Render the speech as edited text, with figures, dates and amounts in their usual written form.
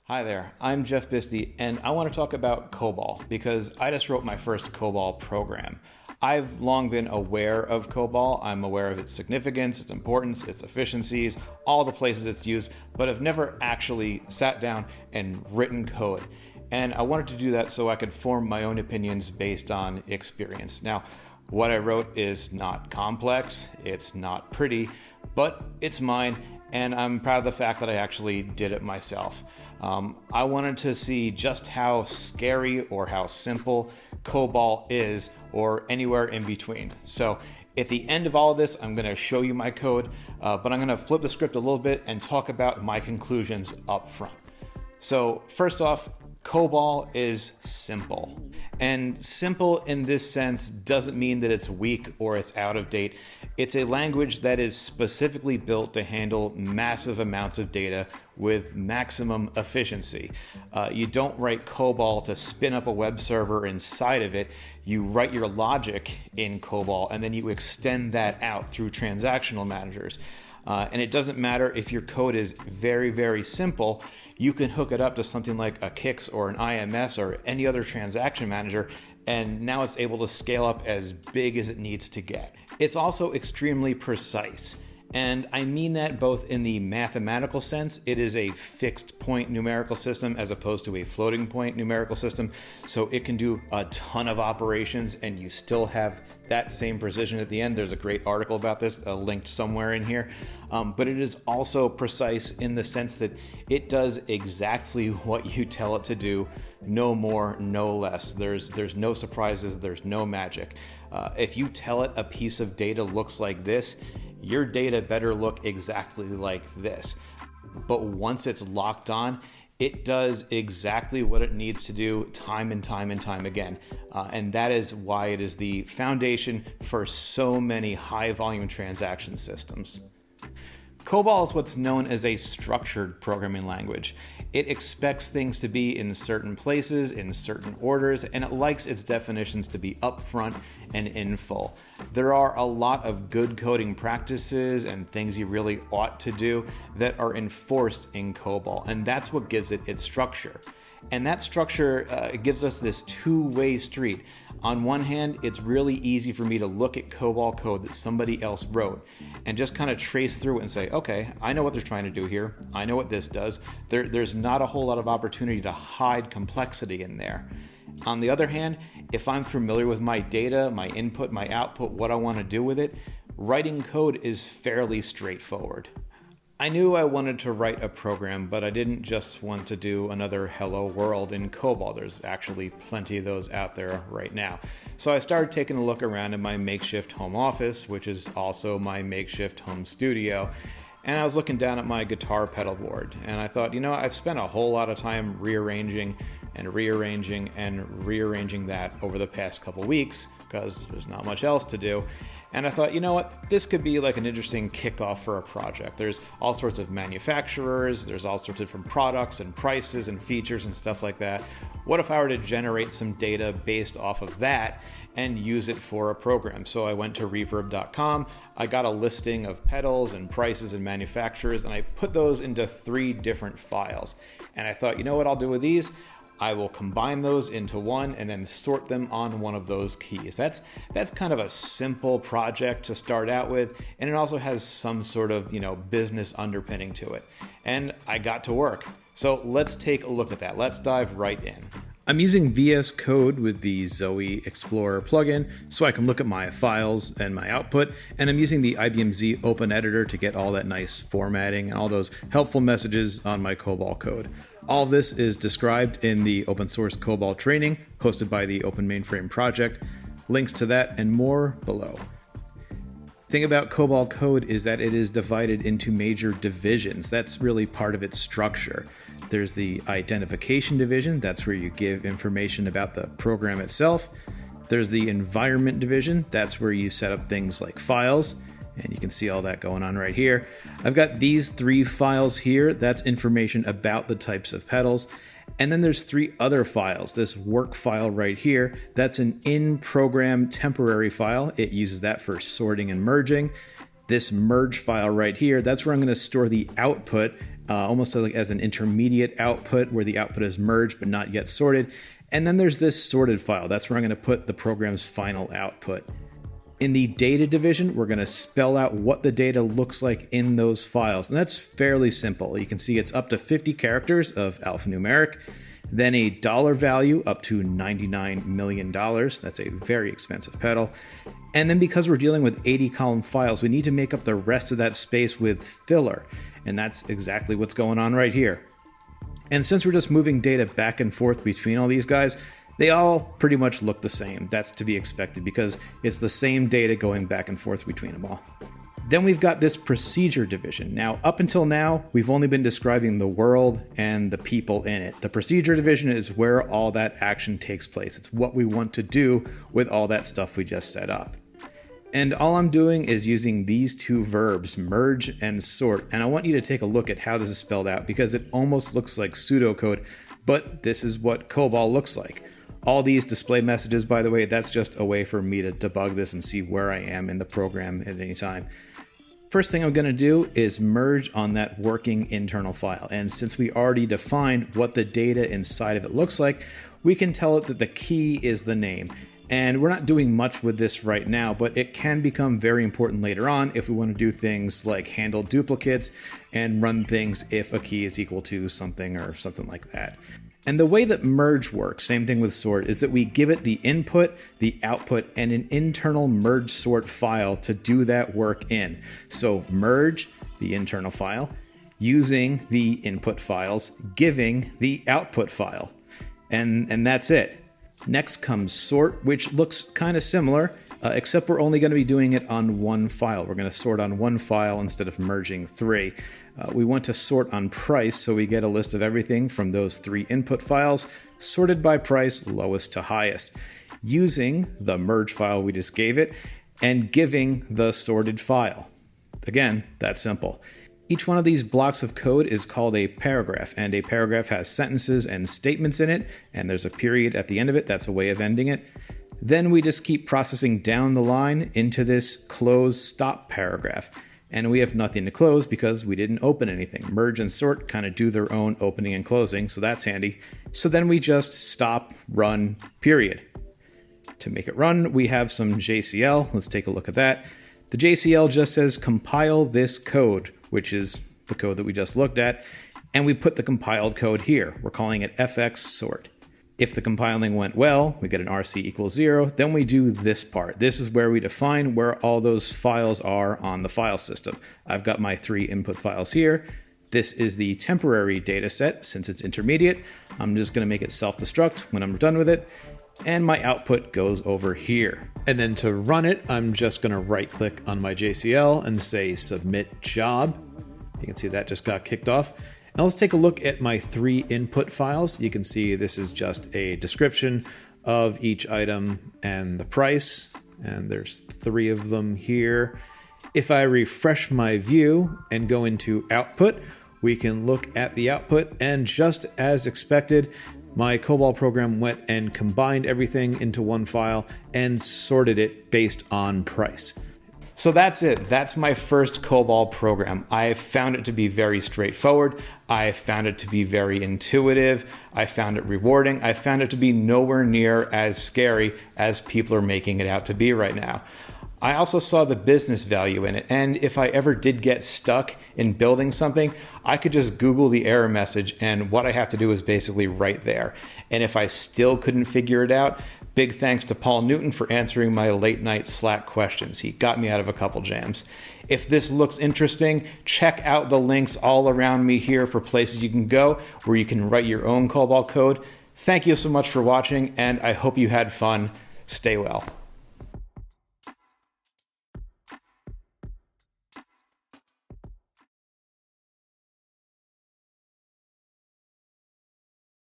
Hi there, I'm Jeff Bisti, and I want to talk about COBOL because I just wrote my first COBOL program. I've long been aware of COBOL. I'm aware of its significance, its importance, its efficiencies, all the places it's used, but I've never actually sat down and written code. And I wanted to do that so I could form my own opinions based on experience. Now, what I wrote is not complex, it's not pretty, but it's mine, and I'm proud of the fact that I actually did it myself. I wanted to see just how scary or how simple COBOL is, or anywhere in between. So at the end of all of this, I'm going to show you my code, but I'm going to flip the script a little bit and talk about my conclusions up front. So first off, COBOL is simple. And simple in this sense doesn't mean that it's weak or it's out of date. It's a language that is specifically built to handle massive amounts of data with maximum efficiency. You don't write COBOL to spin up a web server inside of it. You write your logic in COBOL and then you extend that out through transactional managers. And it doesn't matter if your code is very, very simple. You can hook it up to something like a Kix or an IMS or any other transaction manager, and now it's able to scale up as big as it needs to get. It's also extremely precise. And I mean that both in the mathematical sense. It is a fixed point numerical system as opposed to a floating point numerical system. So it can do a ton of operations and you still have that same precision at the end. There's a great article about this linked somewhere in here. But it is also precise in the sense that it does exactly what you tell it to do, no more, no less. There's no surprises, there's no magic. If you tell it a piece of data looks like this, your data better look exactly like this. But once it's locked on, it does exactly what it needs to do time and time and time again. And that is why it is the foundation for so many high volume transaction systems. COBOL is what's known as a structured programming language. It expects things to be in certain places, in certain orders, and it likes its definitions to be upfront and in full. There are a lot of good coding practices and things you really ought to do that are enforced in COBOL, and that's what gives it its structure. And that structure gives us this two-way street. On one hand, it's really easy for me to look at COBOL code that somebody else wrote and just kind of trace through it and say, okay, I know what they're trying to do here. I know what this does. There's not a whole lot of opportunity to hide complexity in there. On the other hand, if I'm familiar with my data, my input, my output, what I want to do with it, writing code is fairly straightforward. I knew I wanted to write a program, but I didn't just want to do another Hello World in COBOL. There's actually plenty of those out there right now. So I started taking a look around in my makeshift home office, which is also my makeshift home studio. And I was looking down at my guitar pedal board, and I thought, I've spent a whole lot of time rearranging that over the past couple weeks because there's not much else to do. And I thought, this could be like an interesting kickoff for a project. There's all sorts of manufacturers, there's all sorts of different products and prices and features and stuff like that. What if I were to generate some data based off of that and use it for a program? So I went to reverb.com, I got a listing of pedals and prices and manufacturers, and I put those into 3 different files. And I thought, what I'll do with these? I will combine those into one and then sort them on one of those keys. That's kind of a simple project to start out with, and it also has some sort of, business underpinning to it. And I got to work. So let's take a look at that. Let's dive right in. I'm using VS Code with the Zoe Explorer plugin so I can look at my files and my output, and I'm using the IBM Z Open Editor to get all that nice formatting and all those helpful messages on my COBOL code. All of this is described in the open source COBOL training hosted by the Open Mainframe project. Links to that and more below. The thing about COBOL code is that it is divided into major divisions. That's really part of its structure. There's the identification division. That's where you give information about the program itself. There's the environment division. That's where you set up things like files. And you can see all that going on right here. I've got these 3 files here. That's information about the types of pedals. And then there's 3 other files. This work file right here, that's an in-program temporary file. It uses that for sorting and merging. This merge file right here, that's where I'm going to store the output almost like as an intermediate output where the output is merged but not yet sorted. And then there's this sorted file. That's where I'm going to put the program's final output. In the data division, we're going to spell out what the data looks like in those files. And that's fairly simple. You can see it's up to 50 characters of alphanumeric, then a dollar value up to $99 million. That's a very expensive pedal. And then because we're dealing with 80 column files, we need to make up the rest of that space with filler. And that's exactly what's going on right here. And since we're just moving data back and forth between all these guys, they all pretty much look the same. That's to be expected because it's the same data going back and forth between them all. Then we've got this procedure division. Now, up until now, we've only been describing the world and the people in it. The procedure division is where all that action takes place. It's what we want to do with all that stuff we just set up. And all I'm doing is using these two verbs, merge and sort. And I want you to take a look at how this is spelled out because it almost looks like pseudocode, but this is what COBOL looks like. All these display messages, by the way, that's just a way for me to debug this and see where I am in the program at any time. First thing I'm going to do is merge on that working internal file. And since we already defined what the data inside of it looks like, we can tell it that the key is the name. And we're not doing much with this right now, but it can become very important later on if we want to do things like handle duplicates and run things if a key is equal to something or something like that. And the way that merge works, same thing with sort, is that we give it the input, the output, and an internal merge sort file to do that work in. So merge, the internal file, using the input files, giving the output file. And that's it. Next comes sort, which looks kind of similar, except we're only going to be doing it on one file. We're going to sort on one file instead of merging three. We want to sort on price, so we get a list of everything from those three input files, sorted by price, lowest to highest, using the merge file we just gave it, and giving the sorted file. Again, that's simple. Each one of these blocks of code is called a paragraph, and a paragraph has sentences and statements in it, and there's a period at the end of it. That's a way of ending it. Then we just keep processing down the line into this close stop paragraph. And we have nothing to close because we didn't open anything. Merge and sort kind of do their own opening and closing, so that's handy. So then we just stop, run, period. To make it run, we have some JCL. Let's take a look at that. The JCL just says compile this code, which is the code that we just looked at, and we put the compiled code here. We're calling it fx sort. If the compiling went well, we get an RC equals 0, then we do this part. This is where we define where all those files are on the file system. I've got my 3 input files here. This is the temporary data set. Since it's intermediate, I'm just going to make it self-destruct when I'm done with it. And my output goes over here. And then to run it, I'm just going to right-click on my JCL and say submit job. You can see that just got kicked off. Now let's take a look at my 3 input files. You can see this is just a description of each item and the price, and there's 3 of them here. If I refresh my view and go into output, we can look at the output, and just as expected, my COBOL program went and combined everything into one file and sorted it based on price. So that's it. That's my first COBOL program. I found it to be very straightforward. I found it to be very intuitive. I found it rewarding. I found it to be nowhere near as scary as people are making it out to be right now. I also saw the business value in it, and if I ever did get stuck in building something, I could just Google the error message, and what I have to do is basically right there. And if I still couldn't figure it out, big thanks to Paul Newton for answering my late night Slack questions. He got me out of a couple jams. If this looks interesting, check out the links all around me here for places you can go where you can write your own COBOL code. Thank you so much for watching, and I hope you had fun. Stay well.